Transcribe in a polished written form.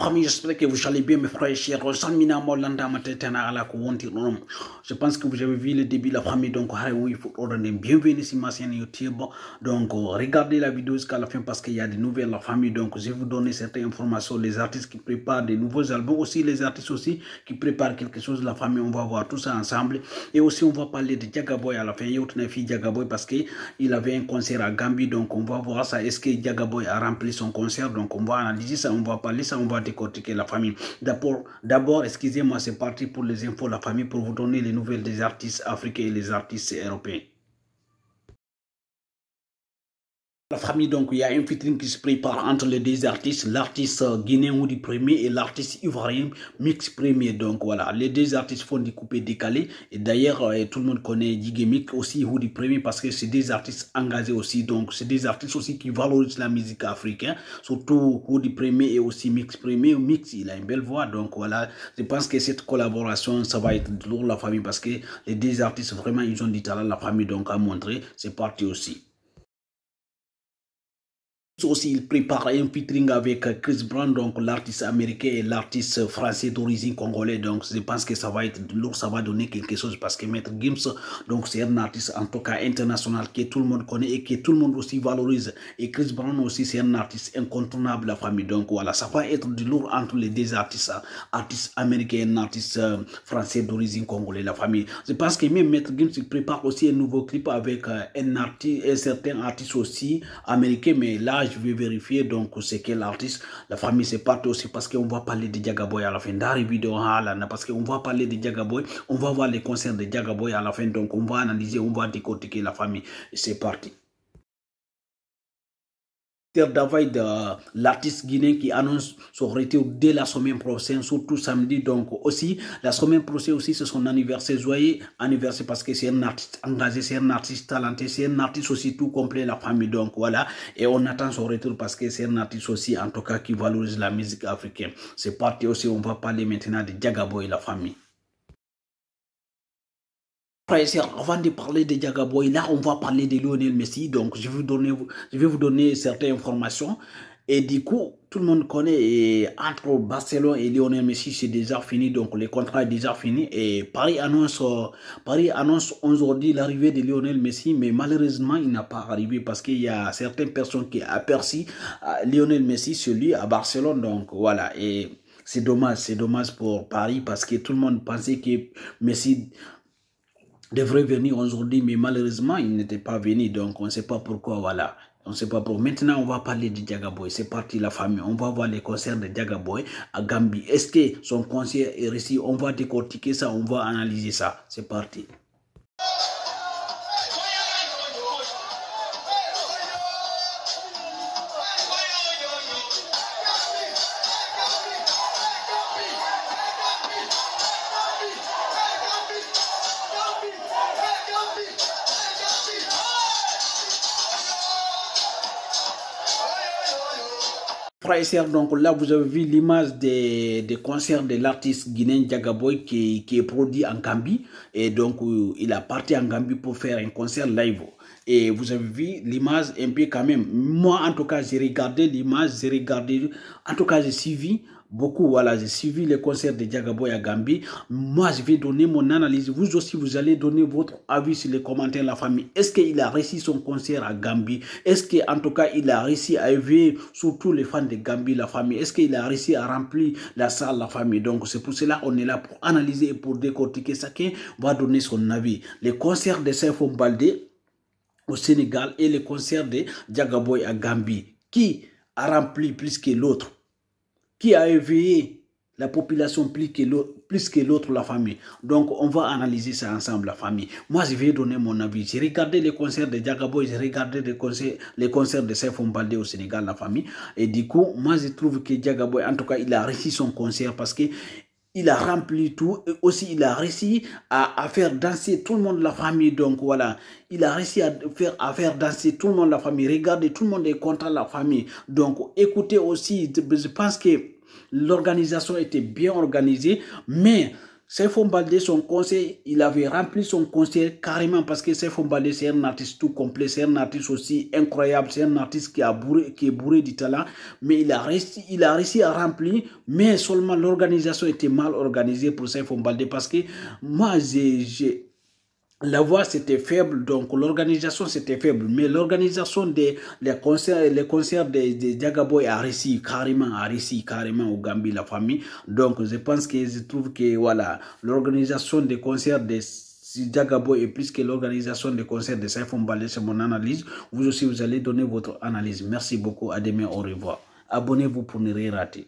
Famille, j'espère que vous allez bien, mes frères et chers. Je pense que vous avez vu le début de la famille, donc il faut ordonner. Bienvenue sur ma chaîne YouTube. Donc, regardez la vidéo jusqu'à la fin parce qu'il y a des nouvelles la famille. Donc, je vais vous donner certaines informations. Les artistes qui préparent des nouveaux albums, aussi les artistes aussi qui préparent quelque chose de la famille. On va voir tout ça ensemble. Et aussi, on va parler de Jaga Boy à la fin. Il y a une fille Jaga Boy parce qu'il avait un concert à Gambie. Donc, on va voir ça. Est-ce que Jaga Boy a rempli son concert? Donc, on va analyser ça, on va parler ça, on va décortiquer la famille. D'abord, excusez-moi, c'est parti pour les infos, la famille, pour vous donner les nouvelles des artistes africains et les artistes européens. La famille, donc, il y a un featuring qui se prépare entre les deux artistes, l'artiste guinéen Woody Premier et l'artiste ivoirien Mix Premier. Donc, voilà, les deux artistes font des coupés décalés. Et d'ailleurs, tout le monde connaît Djigé Mix aussi, Woody Premier, parce que c'est des artistes engagés aussi. Donc, c'est des artistes aussi qui valorisent la musique africaine, surtout Woody Premier et aussi Mix Premier. Mix, il a une belle voix. Donc, voilà, je pense que cette collaboration, ça va être lourd, la famille, parce que les deux artistes, vraiment, ils ont du talent, la famille, donc, à montrer. C'est parti aussi. Aussi, il prépare un featuring avec Chris Brown, donc l'artiste américain et l'artiste français d'origine congolais. Donc, je pense que ça va être lourd, ça va donner quelque chose parce que Maître Gims, donc c'est un artiste en tout cas international que tout le monde connaît et que tout le monde aussi valorise. Et Chris Brown aussi, c'est un artiste incontournable, la famille. Donc, voilà, ça va être du lourd entre les deux artistes, artiste américain et un artiste français d'origine congolais, la famille. Je pense que même Maître Gims, il prépare aussi un nouveau clip avec un certain artiste aussi américain, mais là, je vais vérifier donc c'est quel artiste. La famille, c'est parti aussi parce qu'on va parler de Jaga Boy à la fin d'arriver vidéo parce qu'on va parler de Jaga Boy, on va voir les concerts de Jaga Boy à la fin, donc on va analyser, on va décortiquer la famille. C'est parti. David, l'artiste guinéen qui annonce son retour dès la semaine prochaine, surtout samedi. Donc aussi, la semaine prochaine aussi, c'est son anniversaire. Joyeux anniversaire parce que c'est un artiste engagé, c'est un artiste talenté, c'est un artiste aussi tout complet, la famille. Donc voilà, et on attend son retour parce que c'est un artiste aussi, en tout cas, qui valorise la musique africaine. C'est parti aussi, on va parler maintenant de Jaga Boy, la famille. Avant de parler de Jaga Boy, là, on va parler de Lionel Messi. Donc, je vais vous donner certaines informations. Et du coup, tout le monde connaît, et entre Barcelone et Lionel Messi, c'est déjà fini. Donc, le contrat est déjà fini. Et Paris annonce aujourd'hui l'arrivée de Lionel Messi. Mais malheureusement, il n'a pas arrivé parce qu'il y a certaines personnes qui aperçu Lionel Messi, celui à Barcelone. Donc, voilà. Et c'est dommage pour Paris parce que tout le monde pensait que Messi devrait venir aujourd'hui, mais malheureusement, il n'était pas venu. Donc, on ne sait pas pourquoi, voilà. On ne sait pas pourquoi. Maintenant, on va parler de Jaga Boy. C'est parti, la famille. On va voir les concerts de Jaga Boy à Gambie. Est-ce que son concert est réussi? On va décortiquer ça, on va analyser ça. C'est parti. Frères et sœurs, donc là vous avez vu l'image des concerts de l'artiste guinéen Jaga Boy qui est produit en Gambie. Et donc il a parti en Gambie pour faire un concert live. Et vous avez vu l'image un peu quand même. Moi en tout cas j'ai regardé l'image, en tout cas j'ai suivi beaucoup, voilà, j'ai suivi les concerts de Jaga Boy à Gambie. Moi, je vais donner mon analyse. Vous aussi, vous allez donner votre avis sur les commentaires, la famille. Est-ce qu'il a réussi son concert à Gambie? Est-ce qu'en tout cas, il a réussi à éveiller surtout les fans de Gambie, la famille? Est-ce qu'il a réussi à remplir la salle, la famille? Donc, c'est pour cela qu'on est là pour analyser et pour décortiquer. Chacun va donner son avis. Les concerts de Saifou Baldé au Sénégal et les concerts de Jaga Boy à Gambie. Qui a rempli plus que l'autre? Qui a éveillé la population plus que l'autre, la famille? Donc, on va analyser ça ensemble, la famille. Moi, je vais donner mon avis. J'ai regardé les concerts de Jaga Boy, j'ai regardé les concerts de Saifou Baldé au Sénégal, la famille. Et du coup, moi, je trouve que Jaga Boy, en tout cas, il a réussi son concert parce que il a rempli tout. Et aussi, il a réussi à faire danser tout le monde, la famille. Donc, voilà. Il a réussi à faire danser tout le monde, la famille. Regardez, tout le monde est content, la famille. Donc, écoutez aussi, je pense que l'organisation était bien organisée, mais Saifou Baldé, son conseil, il avait rempli son conseil carrément parce que Saifou Baldé, c'est un artiste tout complet, c'est un artiste aussi incroyable, c'est un artiste qui est bourré du talent, mais il a réussi à remplir, mais seulement l'organisation était mal organisée pour Saifou Baldé parce que moi, la voix c'était faible, donc l'organisation c'était faible, mais l'organisation des les concerts de Jaga Boy a réussi carrément au Gambie, la famille. Donc je pense que je trouve que voilà, l'organisation des concerts de Jaga Boy est plus que l'organisation des concerts de Saifou Baldé, c'est mon analyse. Vous aussi, vous allez donner votre analyse. Merci beaucoup, à demain, au revoir. Abonnez-vous pour ne rien rater.